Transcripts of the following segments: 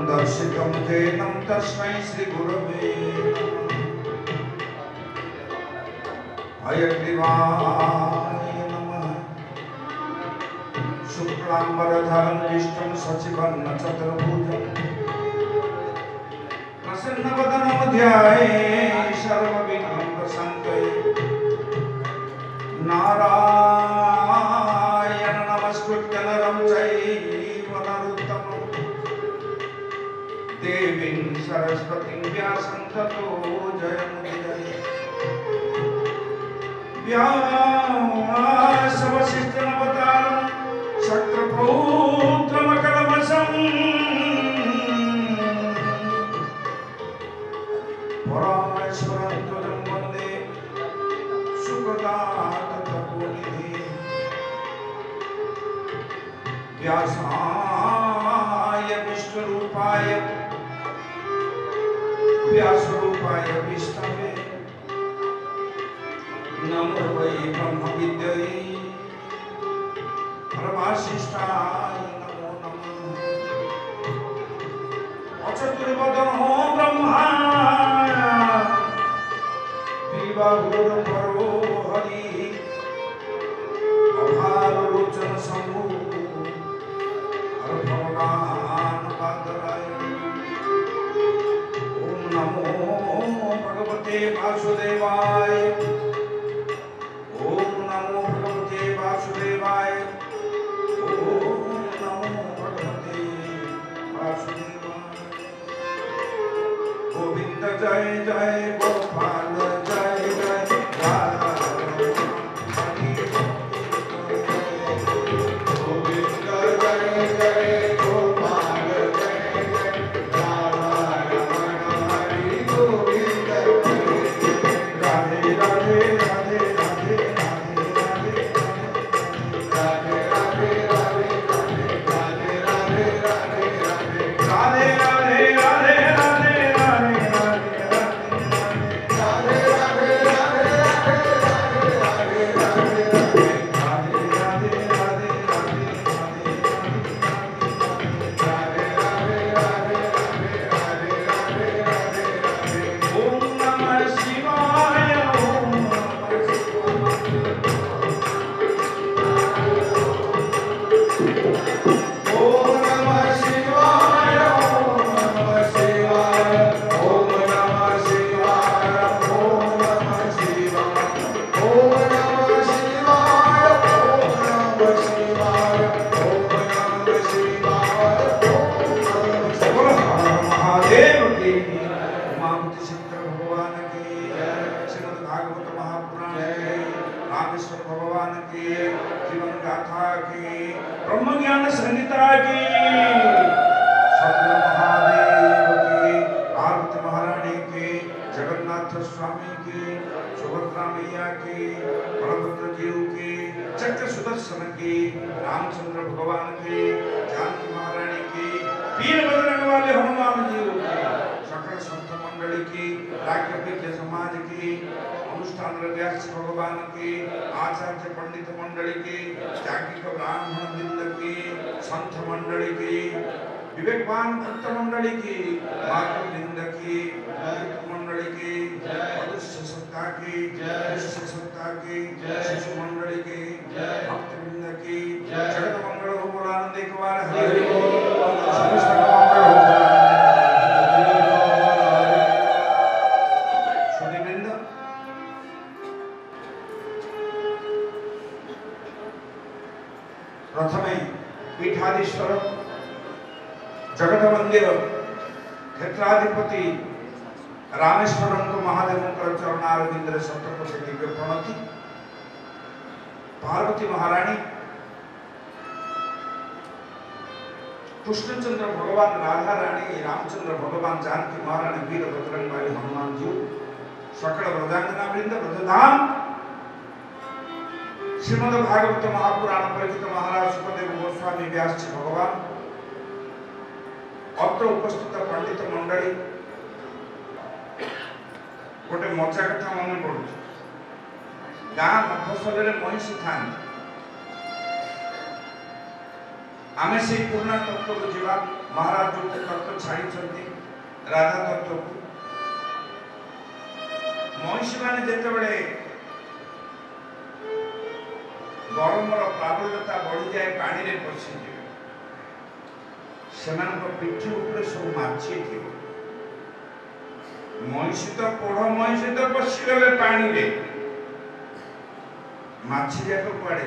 दर्शितं तेनं तस्मै श्री गुरवे हयग्रीवाय नमः। शुक्लांबरधरं विष्णुं शशिवर्णं चतुर्भुजं प्रसन्नवदनं ध्यायेत् सर्वविघ्नोपशान्तये। नारायणं नमस्कृत्य नरं चैव नरोत्तमं देवीं सरस्वतीं व्यासं ततो जयमुदीरये। व्यासवसिष्ठनवतारं शक्रपौत्रमकलमसं परामेश्वरं त्वं वन्दे सुखदाततपोनिधे। व्यासाय विष्णुरूपाय व्यासरूपाय विष्णवे नमो वै ब्रह्मविद्यै परमाशिष्टाय नमो नमः। अचतुर्वदनो ब्रह्मा द्विबाहुरुपरो हरि अभावलोचन शम्भु भगवान् बादराय। ओम नमो भगवते वासुदेवाय। ओम नमो भगवते वासुदेवाय। ओम नमो भगवते वासुदेवाय। गोविंद जय जय गोपाल जय जय राधा हरि गोविंद जय जय गोपाल जय जय राधा हरि गोविंद राधे राधे राधे राधे राधे राधे राधे राधे राधे राधे राधे राधे राधे राधे विवेकवान भक्त मंडली की, मातृ वृंद की, मंडली की, मधुष्य सत्ता की, शिष्य सत्ता की, शिशु मंडली की, भक्त वृंद की, जगत मंगल हो बोला आनंद एक बार हरि बोल, समस्त मंगल हो बोला। सुधी वृंद, प्रथमे पीठाधीश्वर जगत मंदिर क्षेत्राधिपति रामेश्वरम को महादेव चरणारविंद सप्तकोश दिव्य प्रणति। पार्वती महारानी, कृष्णचंद्र भगवान, राधा रानी, रामचंद्र भगवान, जानकी महारानी, वीर बजरंग बली, हनुमान जी, सकल ब्रजांगना वृंद, ब्रजधाम श्रीमद् भागवत महापुराण परिचित महाराज सुखदेव गोस्वामी व्यास जी भगवान अत्र उपस्थित पंडित मंडली गोटे मजा कथा मन पड़ू गाँ मफसल महिषी था आम से पुराना तत्व को जीवा महाराज जो तत्व छाड़ी राधा तत्व को महिषी मैंने जिते गरमर प्राबल्यता बढ़ी जाए पानी रे पशि से पिठी उपरे सब माछी थी महिषी तो पोढ़ महिषी तो पशिगले पानी रे माछी जाक कुआड़े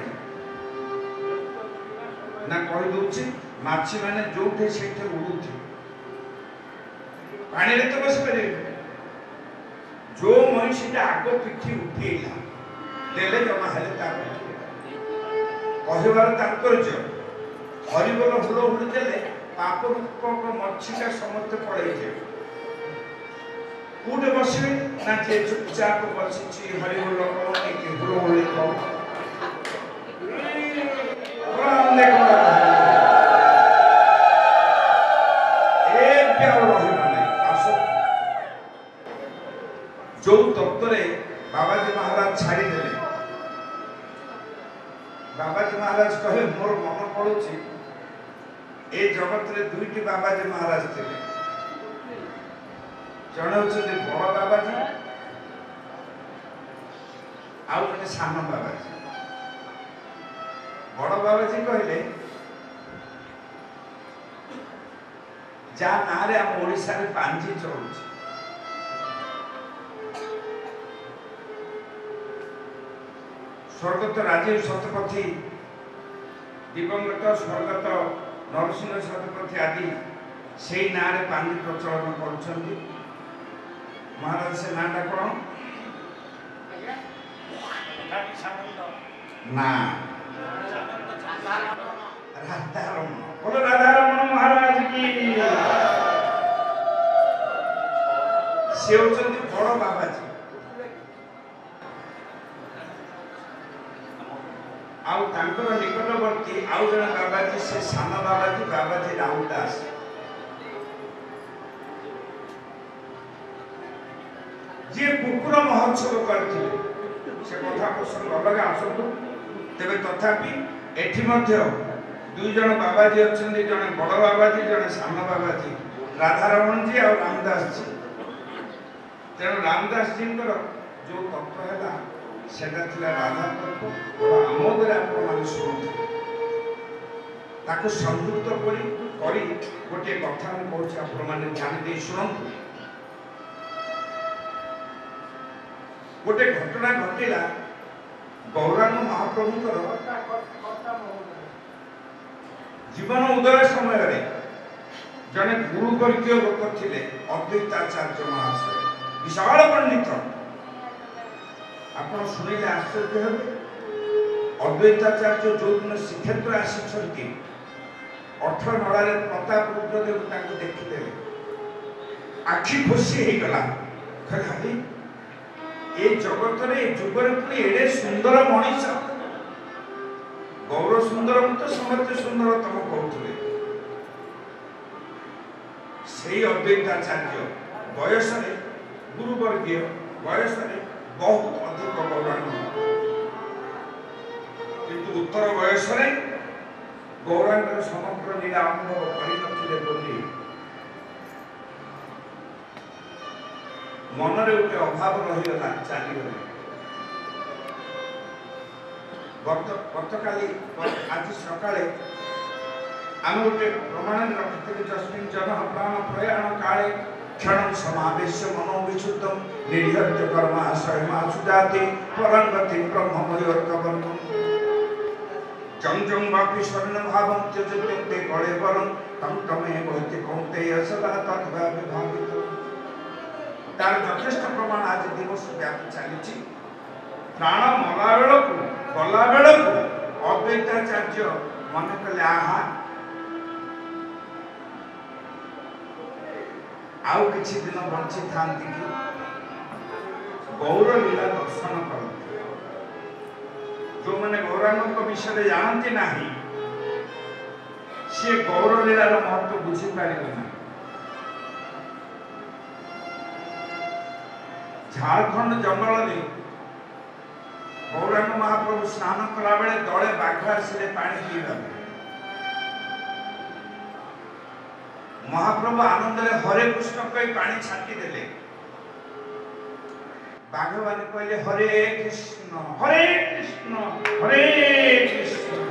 ना कही दूची माछी माने जोठे सेठे उड़ुथि पानी रे तो बस पारे जो महिषीटा आग पिठी उठेला देले जमा हेले ता कहबार तात्पर्य हरिबोल हुल हुल देले पाप रूप मच्छीटा समस्त पड़े जाए कूटे बसवे ना जे चुपचाप बसी हरिबोल कि हुल हुल जो तत्व बाबाजी महाराज छाड़ी देले बाबाजी महाराज कहे मोर मन पड़ुची ए जगत रे दुईटी बाबाजी महाराज थे जड़े होते बड़ बाबाजी आउ जड़े सान बाबाजी बड़ बाबाजी कहले जा ना रे आम ओडिशा रे पांजी चलुची स्वर्गत राजीव शतपथी दिवंगत स्वर्गत नरसिंह शतपथी आदि से ना रे पानी प्रचलन कर महाराज से नाटा कौन ना राधारमण बोलो राधारमण महाराज की से होचंदी बड़ बाबाजी आउ तांकर निकटवर्ती आउ जन बाबाजी से सान बाबाजी रामदास जे कुकुर महोत्सव करते से कथा प्रसंग अलग आसतु तेरे तथापि एठी मध्य दुई जन बाबाजी अच्छा जड़े बड़ बाबाजी जड़े सान बाबाजी राधारमण जी और रामदास जी तेणु रामदास जी जो तत्व है सेटा थिला राधा तत्व आमोदरे आपण माने शुणु संयुक्त करी गोटे कथा मैं कहूँ आपण माने ध्यान दे शुणु गोटे घटना घटिला गौरांग महाप्रभुकर जीवन उदय समय जड़े गुरुवर्गीय लोक थे अद्वैताचार्य महाशय विशाल पंडित आपण शुणिले आश्चर्य हे अद्वैताचार्य जो दिन श्रीक्षेत्र आसी 18 नड़ा प्रताप रुद्रदेव देखिदे आखि खुशी हो गला खाली ये जगत रे जुगर पुणी एडे सुंदर मनीष गौर सुंदर तो समस्त सुंदर तम कहते से अद्वैताचार्य बयस गुरुवर्गीय बयस बहुत अधिक गौरांग किंतु उत्तर बयस गौरांग समग्र लीला अनुभव कर मनरे गोटे अभाव रहीगला चलीगले गतकाली आज सकाळे आम गोटे प्रमाण रखिथिलु जस्मिन् जन प्राण प्रयाण काले क्षण समावेश मनो विशुद्धम निर्हत्य कर्माशय मासुजाति परंगति ब्रह्ममयोर्कवन् जं जं वापि स्वर्ण भावं त्यजते कळे वरं तं तमे भवति कौन्तेय सदा तद्वा विभावित तार यथेष्ट प्रमाण आज दिवस व्यापी चली प्राण मला बेलू गला बेलू अद्वैताचार्य मन कले आहा आउ किछि दिन बंची थांती कि गौर लीला दर्शन करते जो मैंने गौरांग विषय जानती ना सी गौरलीलार महत्व बुझीपार ना। झारखंड जंगल में गौरांग महाप्रभु स्नान कला बेले दले बाघ आसिले पानी पीवा महाप्रभु आनंद हरे कृष्ण कही पानी छाटी देले बाघ मैंने कहले हरे कृष्ण हरे कृष्ण हरे कृष्ण।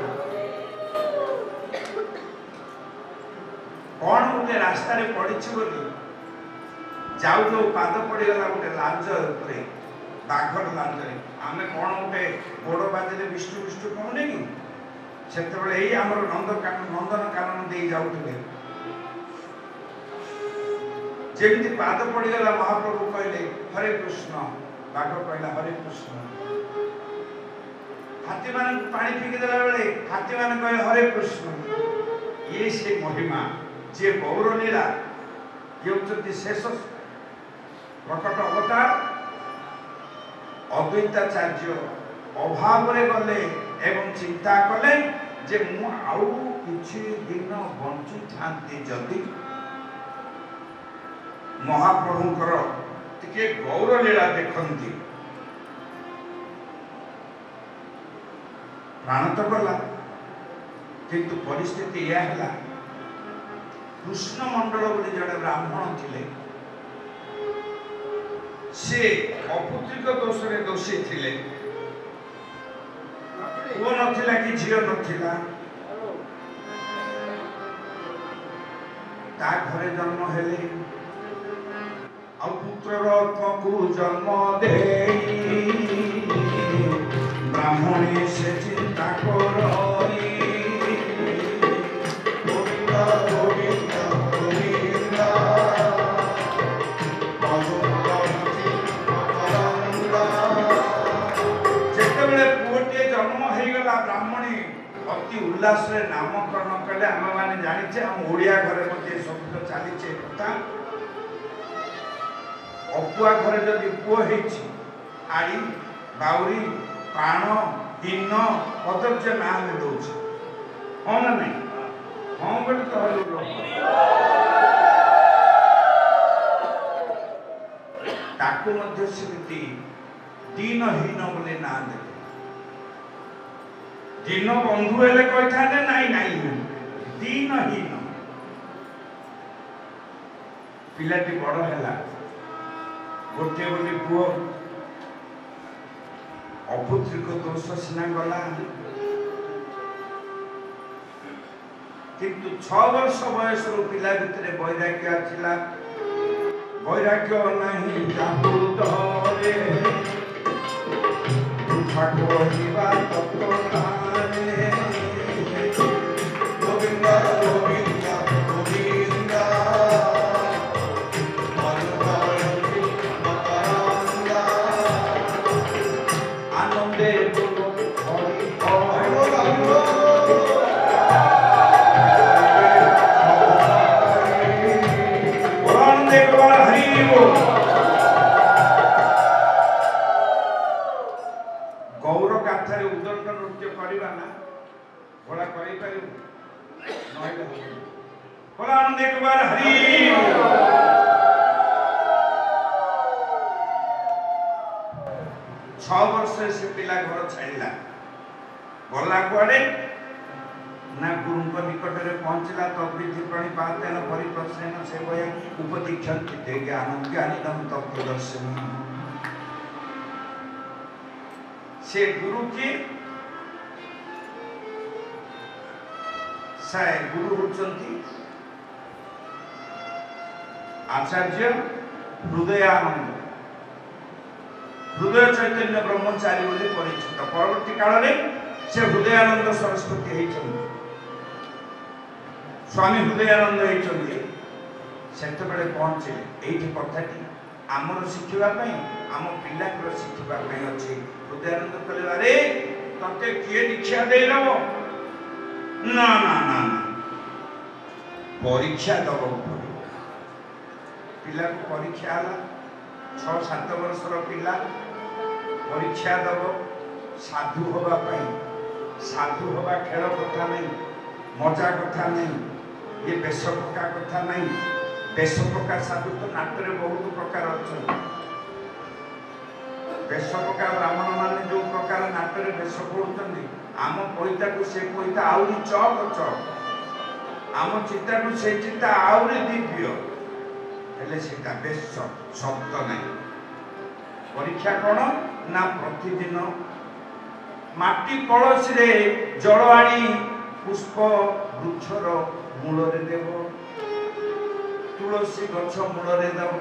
कौन गोटे रास्ता रे पड़ी जाऊ जाऊ पाद पड़गला गोटे लांज बाघर लांज आम कौन गोटे गोड़ बाजे विष्णु विष्णु कहूने कि से आमर नंदन कानन दे जाऊे जमी पाद पड़गला महाप्रभु कहले हरे कृष्ण बाघ कहला हरे कृष्ण। हाथी मान पानी फिकी देला बेले हाथी मान कहे हरे कृष्ण। ये से महिमा जे गौर लीला ये शेष प्रकट अवतार अद्वैताचार्य अभाव गले एवं चिंता कले जे मु आउ किछि दिन बंचु थांती जदि महाप्रभुंकर टिके गौर लीला देखंती प्राण तो गला किंतु परिस्थिति या हला कृष्ण मंडल बोली जड़े ब्राह्मण थिले से अपुत्रिक दोष रे दोषी थिले वो नथिला कि झियो नथिला ता घरे जन्म हेले आ पुत्र रत्न को जन्म देई ब्राह्मणी से चिंता करई ब्राह्मणी अति उल्लास रे नामकरण कले आम माने जानिचे हम ओडिया घरे मध्ये शब्द चलीचे कथा अपुआ घरे जदि पुओ हेछि आड़ी बाउरी प्राण दिन पदज्य ना में दोछ हां ना नहीं हां बोल तो हलो ताकू मध्ये स्मृति दीनहीन बोले ना दे दिन बंधु हेले कही था नाई नाई दीनहीन पिलाटी बड़ है गोटे बोली पुओ अपुत्रिक दोष सीना गला किंतु 6 वर्ष बयस पिला भितर वैराग्य आछिला वैराग्य नहीं जातु डरे ठाकुर जीवा तत्व नारे गोविंद गोविंद गोविंद आनंदे बोलो हरि आनंदे बोलो हरि बोल। गौर गाथारे उदंड नृत्य करवा ना भोला करी पारिबु नइले भोला आनंद एक बार हरि 6 वर्ष से पिला घर छाड़िला गला कुआडे ना गुरु निकट में पहुंचला तद्विधि प्रणिपातेन परिप्रश्नेन सेवया उपदीक्षन्ति ते ज्ञानं ज्ञानिनं तत्त्वदर्शिनः। से गुरु की साय गुरु होचंती आचार्य हृदयानंद हृदय चैतन्य ब्रह्मचारी बोली परिचित परवर्ती काल में से हृदयानंद सरस्वती होइछन स्वामी हृदयानंद होइछन सेते बेले पहुंचे एठी कथाटी आमर शिखिबा पई आम पिला को शिखिबा पई अछि। हृदयानंद कहले अरे तते किए दीक्षा देलव ना ना ना परीक्षा दब पिला को परीक्षा आला 6-7 वर्षर पिला परीक्षा दब साधु होगा पई साधु हवा खेल कथा नहीं, मजा कथा नहीं, ये बेश पका कथा नहीं। बेश पका साधु तो नाट्य बहुत प्रकार अच्छा। बेश पका ब्राह्मण मान जो प्रकार नाट्य बेश पड़ुंट आम पैता को से पैता आहरी चक चक, आम चिता को से चिता आहरी दिव्य हेले सेटा बेश शब्द नहीं। परीक्षा कौन ना प्रतिदिन माटी कलश रे जल आनी पुष्प वृक्षर मूल देव, तुलसी गछ मूल देव,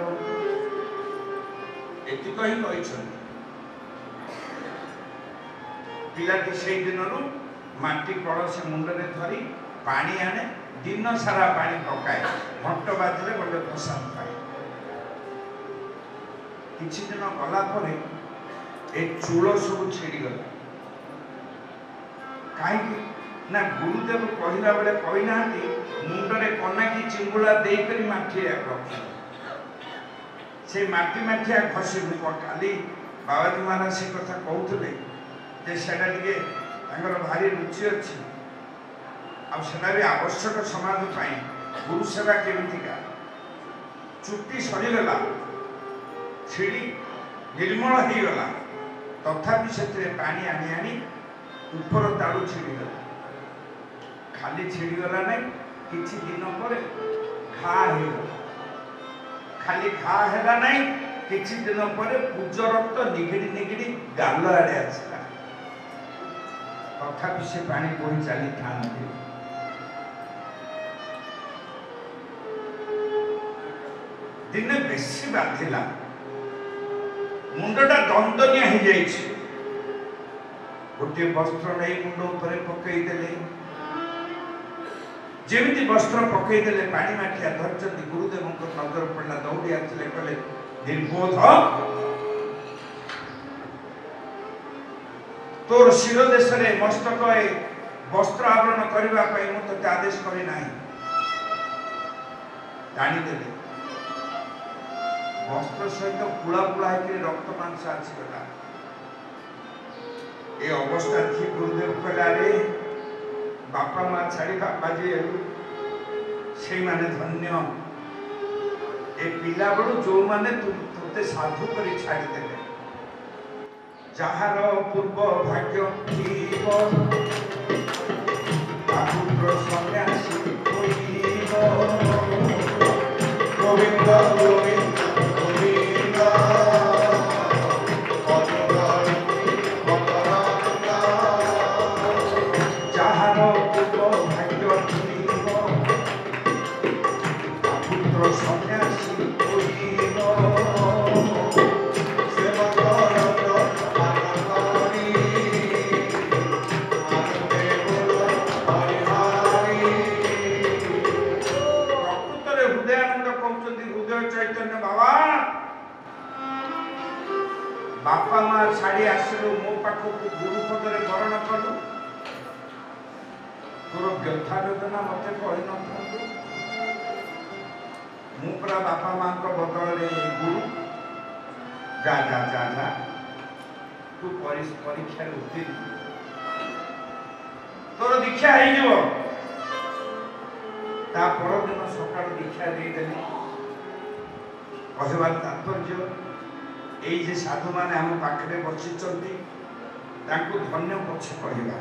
एतिक ही कही। पिलाटी से दिन माटी कलश मुंडे धरी पानी आने, दिन सारा पानी पकाए, घंट बाजले गोटे प्रसाद पाए। किछि दिन गला परे ए चूल सब छिड़ीगला कहीं ना गुरुदेव कहला बेले कहना मुंडरे कनाकी चिंगुला देकर माठिया रख से माटी माठिया खसी खाली बाबाजी महाराज से कथा कहते जे सेटा टिके भारी रुचि अच्छी आना भी आवश्यक समाज पाई। गुरु सेवा केमितिका चुट्टी सरीगला छिड़ी निर्मल हो गला तथापि से पानी आनी आनी ऊपर ताड़ू छिड़ीगला खाली छिड़ीगला नहीं किछि दिन पर घा हो खाली घा है नहीं किछि दिन पर पूज रक्त निगिड़ी निगिड़ी गाल आड़े आसला तथापि से पानी बोही चली था। दिने बेसी बाधिला मुंडटा दंदनिया हो जाए गोटे वस्त्र नहीं मुंड उपर पकईदे जमी वस्त्र पकईदे पानी माठिया धरती गुरुदेव नजर पड़ा दौड़ी आसले कले निर्बोध तोर शिर देश में मस्तक वस्त्र आवरण करने मुझे आदेश करना जानीदे वस्त्र सहित पुला पुला रक्त मांस आसीगला ये अवस्था थी गुरुदेव कहला बापा माँ छाड़ी बापा जी से माने धन्य ए पिला बड़ू जो माने तुते साधु कर छाड़ीदे जार पूर्व भाग्य पुत्र सन्यासी गोविंद गोविंद बापा माँ छाड़ी आसलु मो पाखक गुरु पदरे वरण कलु तोर व्यथा वेदना मत कही न मुरा बापा माँ बदल गुरु जा जा जा जा तू परीक्षा उत्तीर्ण तोर दीक्षा हो परदिन सका दीक्षा देदेली कहबार तात्पर्य ये साधु माने आम पाखे बसी धन्य पछे कहवा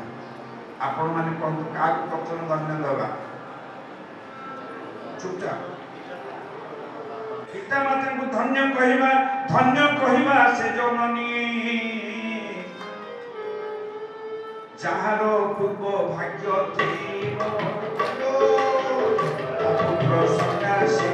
आपण मैंने कहतु क्या प्रथम धन्य दवा चुपचाप पिता माता को धन्य कहवा से जननी जार पूर्व भाग्य पुत्र सन्यासी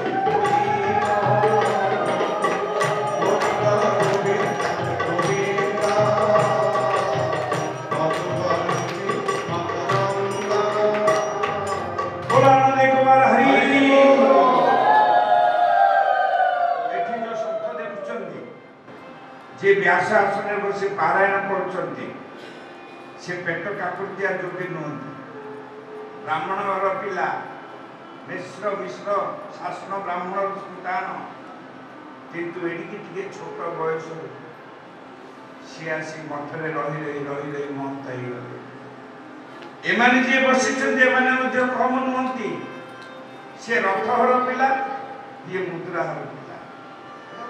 जे व्यास आसन बस पारायण कर पेट काकुतिया जोगी नुहति ब्राह्मण घर पिला मिश्र मिश्र शासन ब्राह्मण संतान किंतु एडिकी छोट बयस सी आसी मठरे रही रही महंत हो गले एमाने जे बसिछन्ते एमाने मध्ये कम नुहंती से रथहर पिला ये मुद्राहर पिला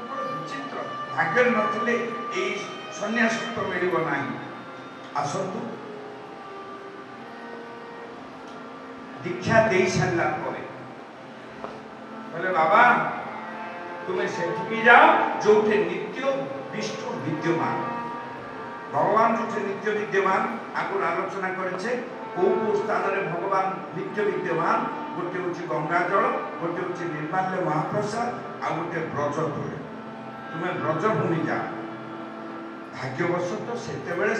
बड़ विचित्र भाग्य नथिले एई सन्यासत्व मिलिबो नाही आसंतु दीक्षा दे सारा परे बोले बाबा तुम्हें सेठी जाओ जो नित्य विष्णु विद्यमान भगवान जो नित्य विद्यमान आगुन आलोचना करेছে कौ स्थान रे भगवान नित्य विद्यमान गोटे हूँ गंगा जल गोटे हूँ निर्माल्य महाप्रसाद आ गोटे ब्रजभूमि तुम्हें ब्रजभूमि जा भाग्यवशत से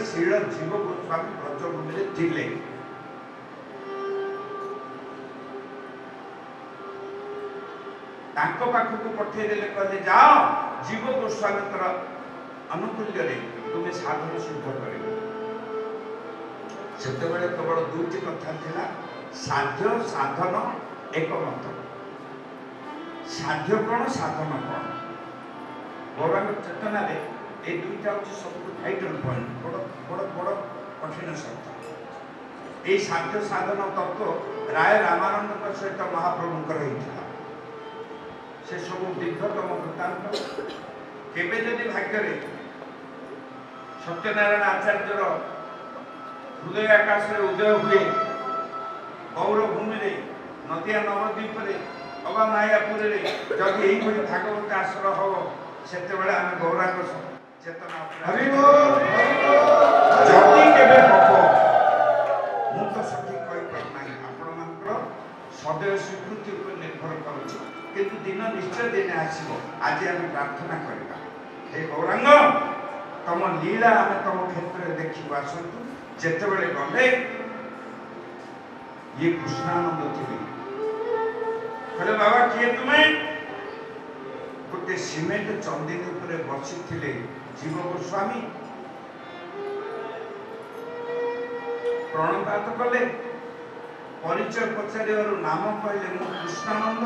श्रील जीव गोस्वामी ब्रजभूमि थिले पाखक पठेदेले कहले जाओ जीव गोस्वामी अनुकूल्य तुम्हें साधन सिद्ध कर केवल दुईटी कथा थिला साध्य साधन एक मत साध्य कौन साधन कौन गौरांग चेतना रे ए दुईटा हूँ सब भाइटल पॉइंट बड़ बड़ बड़ कठिन शब्द ये साध्य साधन तत्व राय रामानंद सहित महाप्रभुंकर होता से सब दीर्घतम वृत्तांत केबे जदि भाग्य रे सत्यनारायण आचार्यर हृदय आकाश रे उदय हुए गौर भूमि रे नदिया नवद्वीप रे अबा मायापुर रे जदि एही भली भागवत आश्रय हो सेते बेले आमे गौरांग चेतना हरि बोल जदि केबे हबो मु तो सठी कहि पर नाही आपण मात्र सदैव स्वीकृति उपर निर्भर करू किंतु दिन निश्चय दिन आसीबो आज आमे प्रार्थना करबा हे गौरांग तम लीला आमे तम क्षेत्र देखिबा आसंतु जेते बेले गले ये कृष्णानंद थे कहले बाबा किए तुम्हें गोटे सीमेंट चंदिन उपरे बसी थिले जीव गोस्वामी प्रणपात कले परिचय पचार नाम कहले मु कृष्णानंद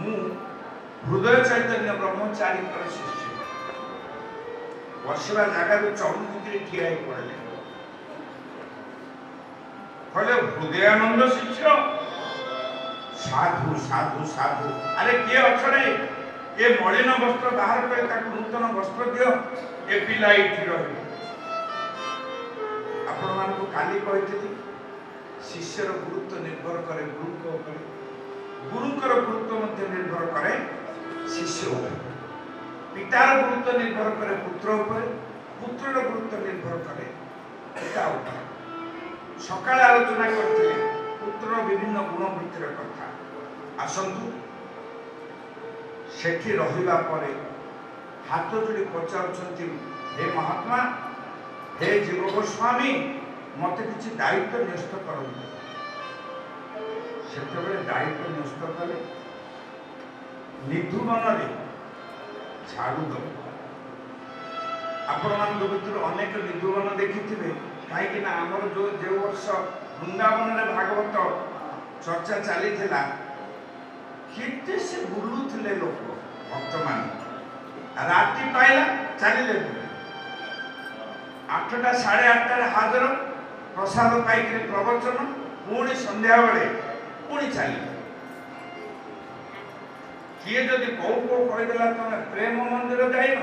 मु हृदय चैतन्य ब्रह्मचारी शिष्य बसवा जगह चौमुखी ठिया पड़े कहले हृदयानंद शिष्य साधु साधु साधु अरे किए अछरे ये मलिन वस्त्र बाहर करे ताकू नूतन वस्त्र दियो ए पिला इठी रहे आपण मानकु काली कहितली शिष्यर गुरुत्व निर्भर करे गुरुको ऊपर गुरुकर गुरुत्व मध्य निर्भर करे शिष्य ऊपर पितार गुरुत्व निर्भर करे पुत्र ऊपर पुत्रर गुरुत्व निर्भर करे पिता ऊपर सकाल आलोचना करते पुत्र विभिन्न गुणवृत्तिर कथा आसंतु सेठी रहिबा परे हाथ जोड़ी पचारुछंती हे महात्मा हे जीव गोस्वामी मते किछि दायित्व न्यस्त करंतु सेतेबेले दायित्व न्यस्त कले निधुवन रे झाड़ू दो आपण मान भितर अनेक निधुवन देखिथिबे कहीं आमर जो जो वर्ष वृंदावन रे भागवत चर्चा चली थिला किते से बुलुथिले लोक भक्त मान राति पाइला चलिले 8टा 8:30 हाजर प्रसाद पाइक प्रवचन पुणी संध्या बेले पुणी चलिए किए जदि कौ कौ कहीदेला तुम प्रेम मंदिर जाइन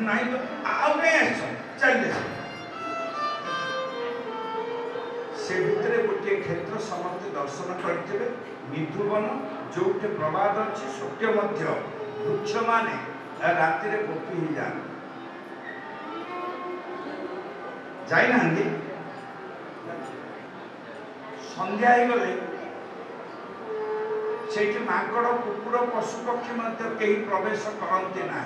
ना तो आउ नहीं चलिए से भितर गोटे क्षेत्र समस्त दर्शन करते निधुवन जो प्रवाद अच्छी सत्य वृक्ष माने राति गोपी ही जान जाइना संध्या गले से माकड़ कुकुर पशु पक्षी कहीं प्रवेश करते ना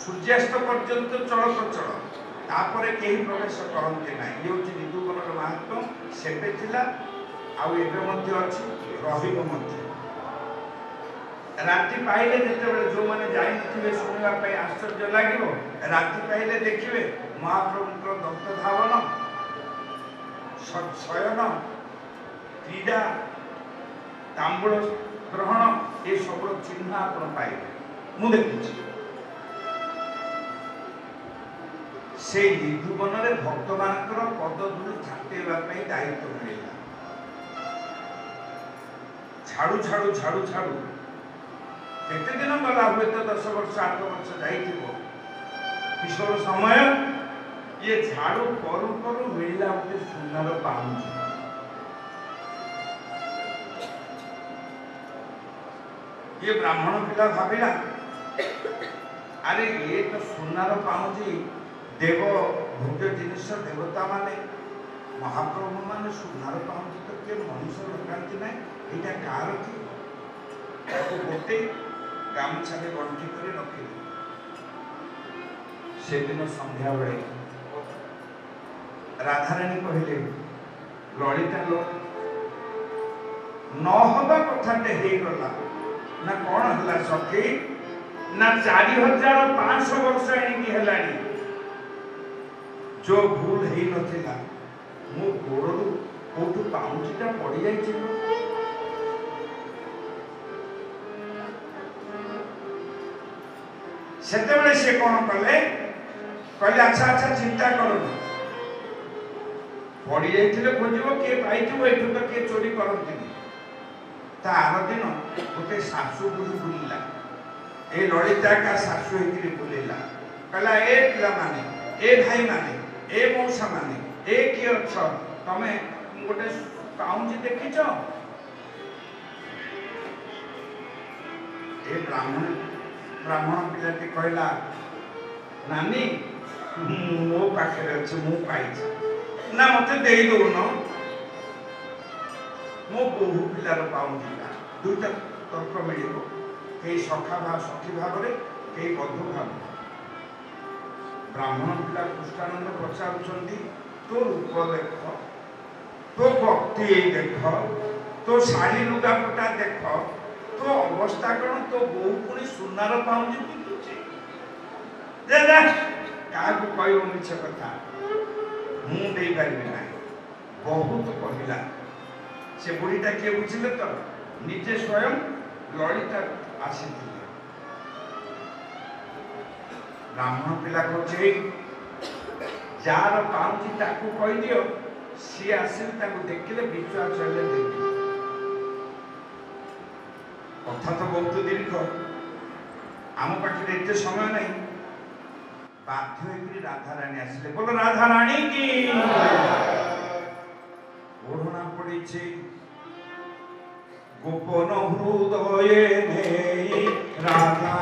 सूर्यास्त पर्यंत चल प्रचल तापर कहीं प्रवेश करते ना ये हूँ निधुवन महत्व सेबे थिला आउ एबे मध्य अछि रहिबो मध्य राति पाइले जेतेबेले जो माने जाइथिबे सुनिबा पय आश्चर्य लागिबो राति पाइले देखिबे महाप्रभुଙ୍କର दत्त धावन शयन क्रीड़ा तांबूल ग्रहण ये सब चिन्ह आप पाइबे मु देखुछि से निधुवन में भक्त मानकर पद धूली झाटेवा दायित्व मिला झाड़ू झाड़ू झाड़ू झाड़ू केते दिन गला हुए तो 10 वर्ष 8 वर्ष जाइथिबो किशोर समय ये झाड़ू करू करू मिला गोटे सुनार पाउंजी ये ब्राह्मण पिला भाविला अरे ये तो सुनार पाउंजी देव भोग्य जिनिस देवता माने महाप्रभु माने सुनार पाउंजी तो के मनुष्य लगाती ना एटा कार की गोटे गामछा गंठी कर रखिले से दिन संध्या बेले राधाराणी कहले ललिता लो न हवा कथाटे हे गला ना कौन हला सखी ना 4500 वर्ष एनिकी हेलानी जो भूल हे नथिला मो गोड़रू कोठु पाउंजीटा पड़ी जाइछि सेतेबेले से कौन कले कहले अच्छा अच्छा चिंता करो पड़ी जाइथिले खोजिबो के पाइथिबो एठु तो के चोरी करंतिनी ता आर दिन गोटे सासु बुली बुलिला ए ललिता का सासु हेकरी बुलिला कहला ए पिला माने ए भाई माने ए मौसा माने ए की अछ तमे गोटे पाउंजी देखिछ ए ब्राह्मण पिलाटी कहला नानी मो पाखे अच्छे मु पाई ना मत दे दौन मो बहु पिलार पाउंजीटा दुईटा तर्क मिल कई सखा भाव सखी भाव कई बधु भाव ब्राह्मण पिला कृष्णानंद पचारुंट तो रूप देख तो भक्ति देख तो शाढ़ी लुगापटा देख तो अवस्था कौन तो बहु पुणी सुनार पाउंजी पिंधुचे क्या कह मिछ कथा मुझे पारि ना बहुत कहला से बुढ़ीटा किए बुझे तो निजे स्वयं ललिता आसी ब्राह्मण पिला कहे जार पाउंजी ताकू कह दियो सी आसे देखिले विश्वास कथा तो बहुत दीर्घ आम पाखे एत समय नहीं बाध्य राधाराणी आसिले बोलो राधाराणी की ओढ़ना पड़ी गोपन हृदय राधा